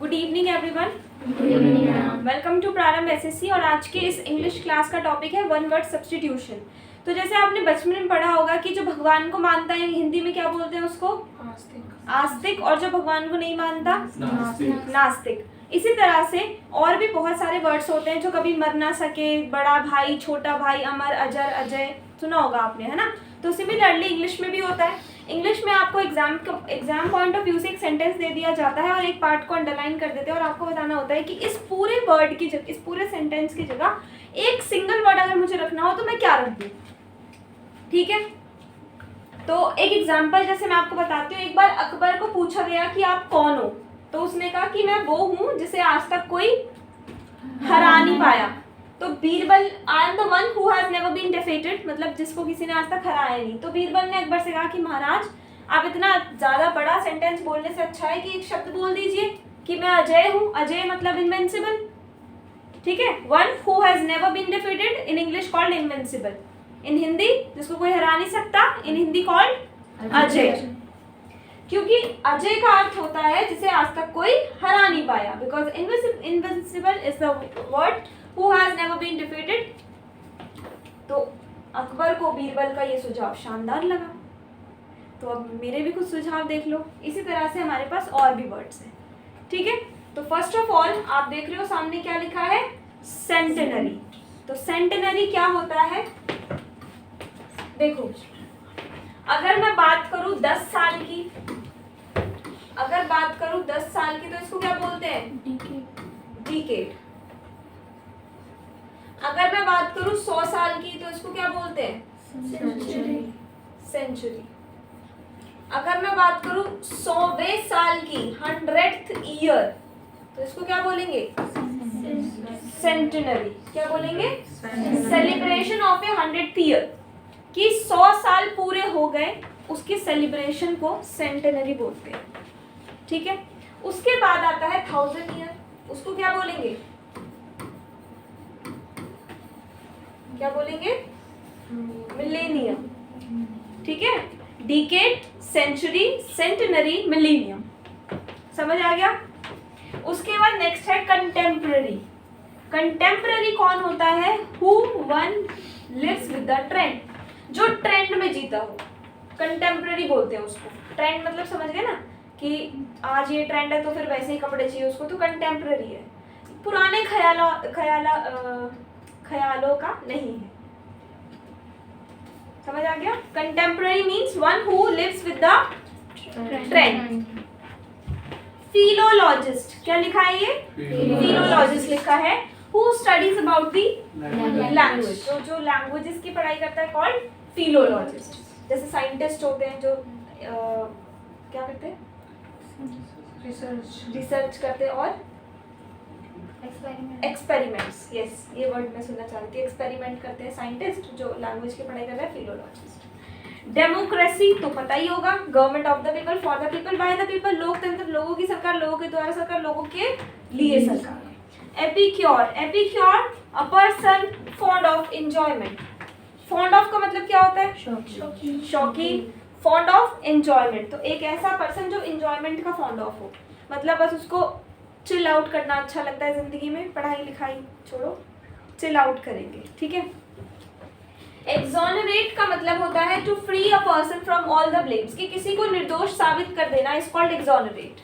Good evening everyone, welcome to Prarambh SSC. और आज के इस इंग्लिश क्लास का टॉपिक है वन वर्ड सब्स्टिट्यूशन। तो जैसे आपने बचपन में पढ़ा होगा कि जो भगवान को मानता है हिंदी में क्या बोलते हैं उसको? आस्तिक। और जो भगवान को नहीं मानता नास्तिक। इसी तरह से और भी बहुत सारे वर्ड्स होते हैं जो कभी मर ना सके, बड़ा भाई, छोटा भाई, अमर, अजर, अजय, सुना होगा आपने, है ना? तो सिमिलरली इंग्लिश में भी होता है। इंग्लिश में आपको एग्जाम पॉइंट ऑफ व्यू से एक सेंटेंस दे दिया जाता है और एक पार्ट को अंडरलाइन कर देते हैं और आपको बताना होता है कि इस पूरे वर्ड की जगह, इस पूरे सेंटेंस की जगह एक सिंगल वर्ड अगर मुझे रखना हो तो मैं क्या रख दूं। ठीक है, तो एक एग्जाम्पल जैसे मैं आपको बताती हूँ। एक बार अकबर को पूछा गया कि आप कौन हो, तो उसने कहा कि मैं वो हूँ जिसे आज तक कोई हरा नहीं पाया। तो Birbal, I am the one who has never been defeated, मतलब जिसको किसी ने आज तक हराया नहीं। तो बीरबल ने अकबर से कहा कि महाराज, आप इतना ज्यादा बड़ा सेंटेंस बोलने से अच्छा है कि एक शब्द बोल दीजिए कि मैं अजय हूँ। अजय मतलब इनविंसिबल। ठीक है, one who has never been defeated in English called invincible. In Hindi जिसको कोई हरा नहीं सकता, इन हिंदी कॉल्ड अजय। क्योंकि अजय का अर्थ होता है जिसे आज तक कोई हरा नहीं पाया, because invincible is the word who has never been defeated. तो अकबर को बीरबल का ये सुझाव शानदार लगा। तो अब मेरे भी कुछ सुझाव देख लो। इसी तरह से हमारे पास और भी वर्ड्स हैं। ठीक है, तो फर्स्ट ऑफ ऑल आप देख रहे हो सामने क्या लिखा है? सेंटेनरी। तो सेंटेनरी क्या होता है? देखो, अगर मैं बात करूं 10 साल की, अगर बात करूं 10 साल की तो इसको क्या बोलते हैं? डिकेड। अगर मैं बात करूं 100 साल की तो इसको क्या बोलते हैं? सेंचुरी। अगर मैं बात करूं 100वें साल की, 100th ईयर, तो इसको क्या बोलेंगे? सेंटेनरी। क्या बोलेंगे? Celebration of A 100th year, कि 100 साल पूरे हो गए, उसके सेलिब्रेशन को सेंटेनरी बोलते हैं। ठीक है, उसके बाद आता है 1000 ईयर, उसको क्या बोलेंगे? क्या बोलेंगे? मिलेनियम। ठीक है, डिकेड, सेंचुरी, सेंटेनरी, मिलेनियम। समझ आ गया? उसके बाद नेक्स्ट है कंटेम्पररी। कंटेम्पररी कौन होता है? Who one lives with the trend, जो ट्रेंड में जीता हो, कंटेम्पररी बोलते हैं उसको। ट्रेंड मतलब समझ गए ना, कि आज ये ट्रेंड है तो फिर वैसे ही कपड़े चाहिए उसको, तो कंटेम्पररी है। पुराने ख्यालों का नहीं है। समझ आ गया? Contemporary means one who lives with the trend. Philologist, क्या लिखा है ये? फिलोलॉजिस्ट लिखा है। Who studies about the language, तो जो लैंग्वेजेस की पढ़ाई करता है कॉल्ड फिलोलॉजिस्ट। जैसे साइंटिस्ट होते हैं जो क्या करते हैं? रिसर्च करते हैं और एक्सपेरिमेंट्स। यस, ये वर्ड मैं सुनना चाहती थी। एक्सपेरिमेंट करते हैं साइंटिस्ट, जो लैंग्वेज की पढ़ाई कर रहा है फिलोलॉजिस्ट। डेमोक्रेसी तो पता ही होगा, government of the people, for the people, by the people. लोकतंत्र, लोगों की सरकार, लोगों के द्वारा सरकार, लोगों के लिए सरकार। Epicure, epicure a person fond of enjoyment. Fond of का मतलब क्या होता है? शौकीन। फॉन्ड ऑफ एंजॉयमेंट, तो एक ऐसा पर्सन जो एंजॉयमेंट का फॉन्ड ऑफ हो, मतलब बस उसको चिल आउट करना अच्छा लगता है जिंदगी में, पढ़ाई लिखाई छोड़ो, चिल आउट करेंगे। ठीक है। एक्सोनरेट का मतलब होता है to free a person from all the blames, कि किसी को निर्दोष साबित कर देना, इज कॉल्ड एक्सोनरेट।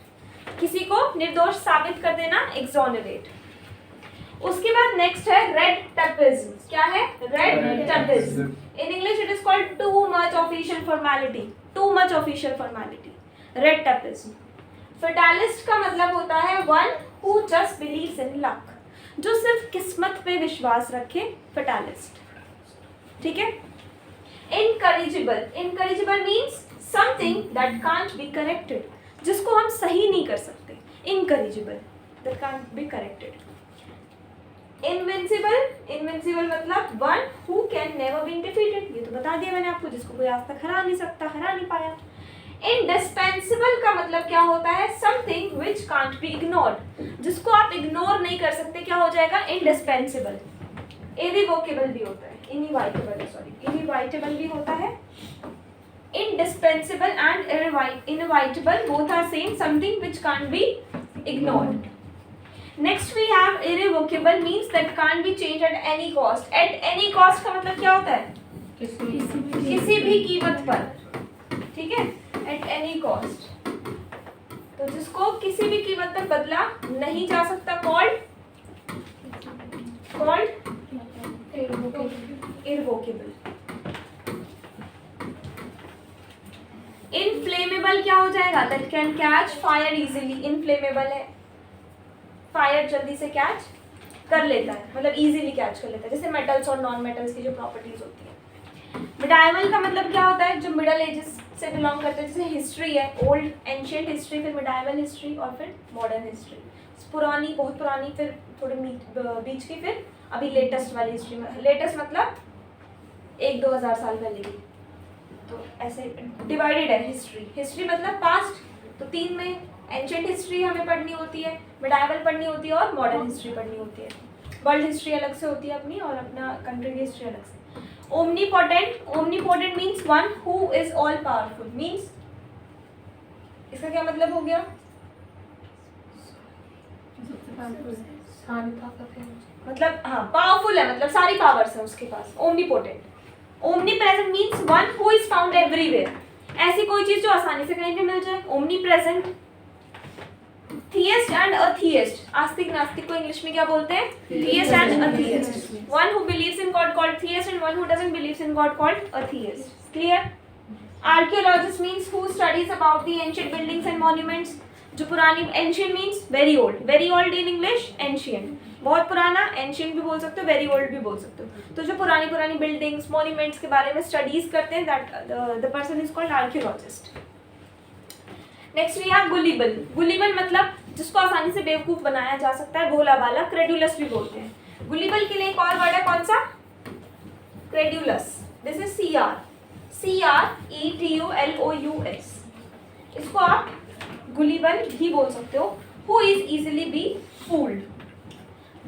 किसी को निर्दोष साबित कर देना, एक्सोनरेट। उसके बाद नेक्स्ट है रेड टैपिज्म। क्या है? Red tapism. In English it is called too much official formality, too much official formality, red tapism. Fatalist का मतलब होता है one who just believes in luck, जो सिर्फ किस्मत पे विश्वास रखे, फेटालिस्ट। ठीक है। Incorrigible, incorrigible means something that can't be corrected, जिसको हम सही नहीं कर सकते, incorrigible, that can't be corrected. Invincible, invincible मतलब one who can never be defeated, ये तो बता दिया मैंने आपको, जिसको कोई आज तक हरा नहीं सकता, हरा नहीं पाया। इंडिस्पेंसिबल का मतलब क्या होता है? Something which can't be ignored, जिसको आप इग्नोर नहीं कर सकते, क्या हो जाएगा? इंडिस्पेंसिबल। इरिवोकेबल भी होता है, इनइवाइटेबल, सॉरी, इनइवाइटेबल भी होता है। indispensable and inevitable both are same, something which can't be ignored. Next we have irrevocable means that can't be changed at any cost. At any cost का मतलब क्या होता है? किसी भी कीमत पर, ठीक है? At any cost. तो जिसको किसी भी कीमत पर बदला नहीं जा सकता called irrevocable. Inflammable क्या हो जाएगा? That can catch fire easily. Inflammable है, फायर जल्दी से कैच कर लेता है, मतलब इजीली कैच कर लेता है, जैसे मेटल्स और नॉन मेटल्स की जो प्रॉपर्टीज होती है। मिडाइवल का मतलब क्या होता है? जो मिडल एजेस से बिलोंग करते हैं, जैसे हिस्ट्री है, ओल्ड एंशियंट हिस्ट्री, फिर मिडाइवल हिस्ट्री और फिर मॉडर्न हिस्ट्री। पुरानी, बहुत पुरानी, फिर थोड़ी बीच की, फिर अभी लेटेस्ट वाली हिस्ट्री में। लेटेस्ट मतलब 1-2 हज़ार साल पहले की, तो ऐसे डिवाइडेड है हिस्ट्री। हिस्ट्री मतलब पास्ट, तो 3 में एंशियंट हिस्ट्री हमें पढ़नी होती है, मिडाइवल पढ़नी होती है और मॉडर्न हिस्ट्री पढ़नी होती है। वर्ल्ड हिस्ट्री अलग से होती है अपनी, और अपना कंट्री की हिस्ट्री अलग से। Omnipotent means one who is all powerful. Means इसका क्या मतलब हो गया? मतलब हाँ, पावरफुल है, मतलब सारी पावर्स है उसके पास। Omnipotent. Omnipresent means one who is found everywhere. ऐसी कोई चीज जो आसानी से कहीं भी मिल जाए, ओमनीप्रेजेंट। थियस्ट एंड अथियस्ट, आस्तिक नास्तिक को इंग्लिश में क्या बोलते हैं? Theist and atheist. One who believes in God called theist and one who doesn't believes in God called atheist. Clear? Archaeologist means who studies about the ancient buildings and monuments. जो पुरानी, ancient means very old in English ancient, बहुत पुराना, ancient भी बोल सकते हो, very old भी बोल सकते हो। तो जो पुरानी बिल्डिंग्स, मॉन्यूमेंट्स के बारे में स्टडीज करते हैं, that the person is called archaeologist. Next we have gullible. Gullible मतलब जिसको आसानी से बेवकूफ बनाया जा सकता है, भोला भाला, क्रेडुलस भी बोलते हैं। गुलिबल के लिए एक और वर्ड है, कौन सा? क्रेडुलस। This is CREDULOUS। इसको आप गुलिबल भी बोल सकते हो। Who is easily be fooled.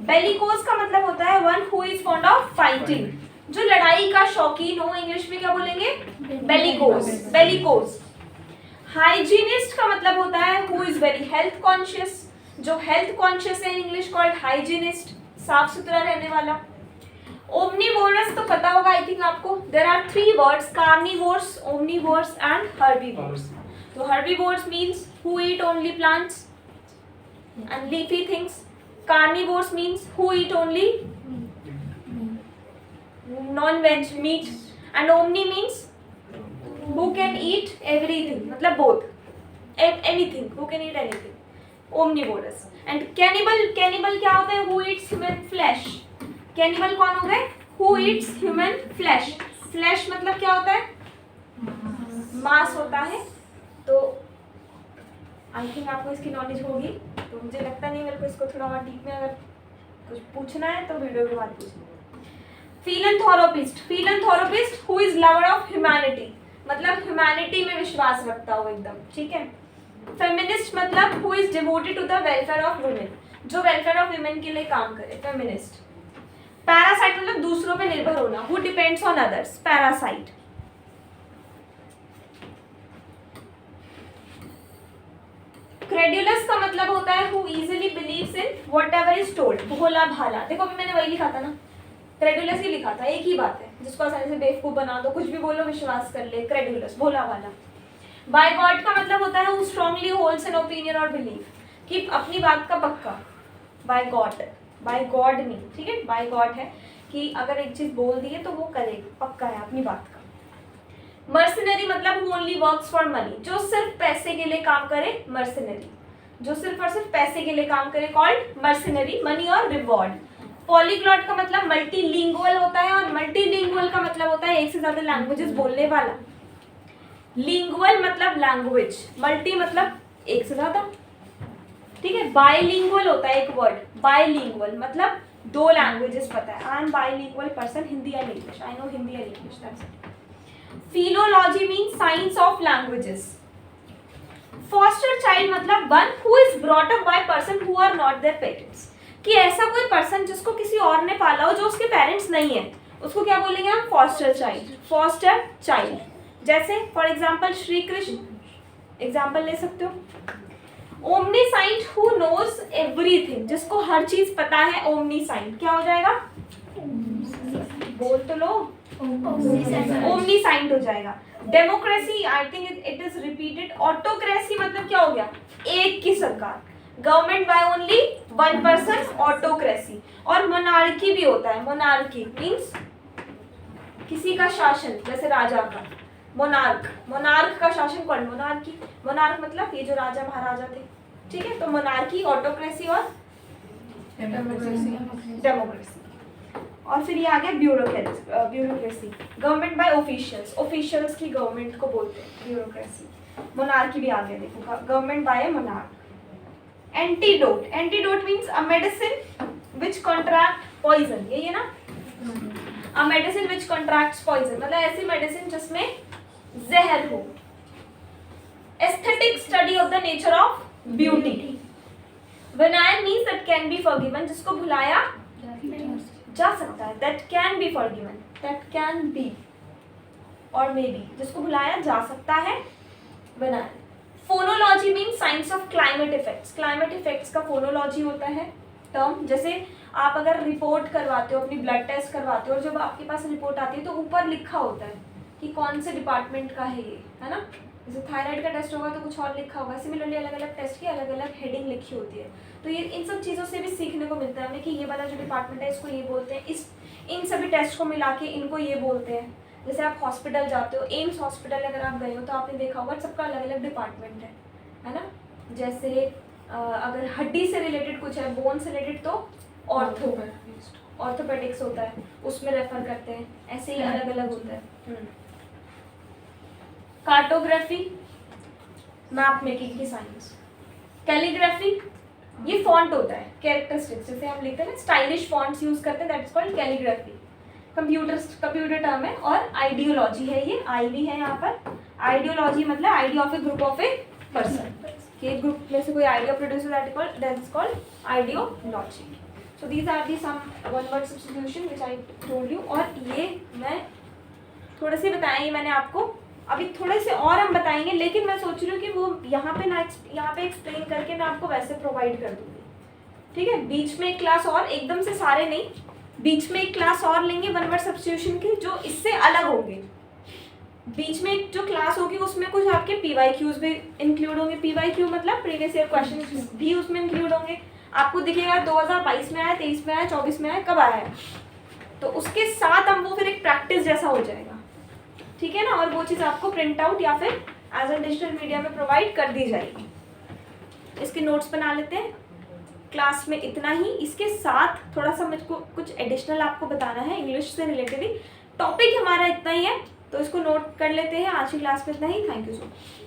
Bellicose का मतलब होता है one who is fond of fighting, जो लड़ाई का शौकीन हो। इंग्लिश में क्या बोलेंगे? बेलिकोज। हाइजीनिस्ट का मतलब होता है who is very health conscious, जो हेल्थ कॉन्शियस है, इंग्लिश कॉल्ड हाइजीनिस्ट, साफ सुथरा रहने वाला। ओमनीवोरस तो पता होगा आई थिंक आपको। There are 3 words, carnivores, omnivores and herbivores. तो herbivores means who eat only plants and leafy things. Carnivores means who eat only non-veg meat, and omni means who can eat everything, मतलब both, anything, who can eat anything, omnivorous. And cannibal क्या होता है? who eats human flesh. cannibal कौन हो गए? who eats human flesh. flesh मतलब क्या होता है? मांस होता है। तो आई थिंक आपको इसकी नॉलेज होगी, तो मुझे लगता नहीं मेरे को इसको थोड़ा और डीप में अगर कुछ पूछना है तो वीडियो के बाद पूछना। Philanthropist who is lover of humanity, मतलब ह्यूमैनिटी में विश्वास रखता हो एकदम, ठीक है। फेमिनिस्ट मतलब who is devoted to the welfare of women, जो वेलफेयर ऑफ वुमेन के लिए काम करे, फेमिनिस्ट। पैरासाइट मतलब दूसरों पे निर्भर होना, who depends on others, parasite. Credulous का मतलब होता है who easily believes in whatever is told, भोला भाला। देखो अभी मैंने वही लिखा था ना, क्रेडुलस ही लिखा था, एक ही बात है, जिसको आसानी से बेवकूफ बना दो, कुछ भी बोलो विश्वास कर ले, क्रेडुलस, भोला भाला। बाय गॉड का मतलब होता है who strongly holds an opinion और बिलीफ, कि अपनी बात का पक्का। बाय गॉड नहीं, ठीक है, बाय गॉड है कि अगर एक चीज बोल दी है तो वो करेगा, पक्का है अपनी बात का। मर्सनरी मतलब who only works for money, जो सिर्फ पैसे के लिए काम करे, मर्सनरी, जो सिर्फ और सिर्फ पैसे के लिए काम करे, कॉल्ड मर्सनरी, मनी और रिवॉर्ड। पॉलीग्लॉट का मतलब मल्टीलिंगुअल होता है, और मल्टीलिंगुअल का मतलब होता है एक से ज्यादा लैंग्वेजेस बोलने वाला। लिंगुअल मतलब लैंग्वेज, मल्टी मतलब एक से ज्यादा, ठीक है। बायलिंगुअल होता है एक वर्ड, बायलिंगुअल मतलब 2 लैंग्वेजेस पता है। I am bilingual person, Hindi and English, I know Hindi and English, that's it. Philology means science of languages. Foster child मतलब one who is brought up by person who are not their parents, कि ऐसा कोई person जिसको किसी और ने पाला हो, जो उसके पेरेंट्स नहीं है, उसको क्या बोलेंगे हम? Foster child. जैसे for example Shri Krishna, example ले सकते हो। ओमनीसाइंट हु नोज एवरीथिंग, जिसको हर चीज पता है, ओमनीसाइंट क्या हो जाएगा? बोल तो लो, ओमनीसाइंट हो जाएगा। Democracy, I think it is repeated. Autocracy मतलब क्या हो गया? एक की सरकार, government by only one person, autocracy. और मोनार्की भी होता है, मोनार्की मीन्स किसी का शासन, जैसे राजा का, मोनार्क, मोनार्क का शासन कौन? मोनार्की। मोनार्क मतलब ये जो राजा महाराजा थे, ठीक है। तो मोनार्की, ऑटोक्रेसी और डेमोक्रेसी। और फिर ये आ गया bureaucracy, government by officials, officials की गवर्नमेंट को बोलते हैं ब्यूरोक्रेसी। मोनार्की भी आ गया, देखो government by monarch. Antidote, antidote means a medicine which contract poison, यही है ना? A medicine which contracts poison मतलब ऐसी मेडिसिन जिसमें जहर हो। Aesthetic study of the nature of beauty. Venial means that can be forgiven, जिसको भुलाया जा सकता है, that can be forgiven, that can B और मे बी, जिसको भुलाया जा सकता है, vinyl. Phonology means science of climate effects, climate effects का फोनोलॉजी होता है टर्म। जैसे आप अगर रिपोर्ट करवाते हो, अपनी ब्लड टेस्ट करवाते हो, और जब आपके पास रिपोर्ट आती है तो ऊपर लिखा होता है कि कौन से डिपार्टमेंट का है ये, है ना? जैसे थायराइड का टेस्ट होगा तो कुछ और लिखा होगा, सिमिलरली अलग अलग टेस्ट की अलग अलग हेडिंग लिखी होती है। तो ये इन सब चीज़ों से भी सीखने को मिलता है हमें कि ये वाला जो डिपार्टमेंट है इसको ये बोलते हैं, इस इन सभी टेस्ट को मिला के इनको ये बोलते हैं। जैसे आप हॉस्पिटल जाते हो, एम्स हॉस्पिटल अगर आप गए हो तो आपने देखा होगा सबका अलग अलग डिपार्टमेंट है ना? जैसे अगर हड्डी से रिलेटेड कुछ है, बोन से रिलेटेड तो ऑर्थोपेडिक्स होता है, उसमें रेफर करते हैं, ऐसे ही अलग अलग होता है। कार्टोग्राफी, मैप मेकिंग की साइंस। कैलीग्राफी, ये फॉन्ट होता है, कैरेक्टरिस्टिक्स, जैसे हम लिखते हैं ना स्टाइलिश फॉन्ट्स यूज करते हैं, that is called calligraphy. Computer term है। और आइडियोलॉजी है, ये आई भी है यहाँ पर। आइडियोलॉजी मतलब idea of A group of a person, कि ग्रुप में से कोई idea produce, that is called ideology. So these are the some one word substitution which I told you। और ये मैं थोड़े से बताए, ये मैंने आपको, अभी थोड़े से और हम बताएंगे, लेकिन मैं सोच रही हूँ कि वो यहाँ पे एक्सप्लेन करके मैं आपको वैसे प्रोवाइड कर दूँगी, ठीक है? बीच में एक क्लास और, एकदम से सारे नहीं, बीच में एक क्लास और लेंगे वन वर्ड सब्स्टिट्यूशन की, जो इससे अलग होंगे। बीच में एक जो क्लास होगी उसमें कुछ आपके PYQs भी इंक्लूड होंगे। PYQ मतलब प्रीवियस ईयर क्वेश्चन भी उसमें इंक्लूड होंगे। आपको दिखेगा 2022 में आया, 23 में आया, 24 में आया, कब आया है, तो उसके साथ हम वो फिर एक प्रैक्टिस जैसा हो जाएगा, ठीक है ना? और वो चीज़ आपको प्रिंट आउट या फिर एज अ डिजिटल मीडिया में प्रोवाइड कर दी जाएगी। इसके नोट्स बना लेते हैं। क्लास में इतना ही, इसके साथ थोड़ा सा मुझको कुछ एडिशनल आपको बताना है इंग्लिश से रिलेटेड ही। टॉपिक हमारा इतना ही है, तो इसको नोट कर लेते हैं। आज की क्लास में इतना ही। Thank you so much.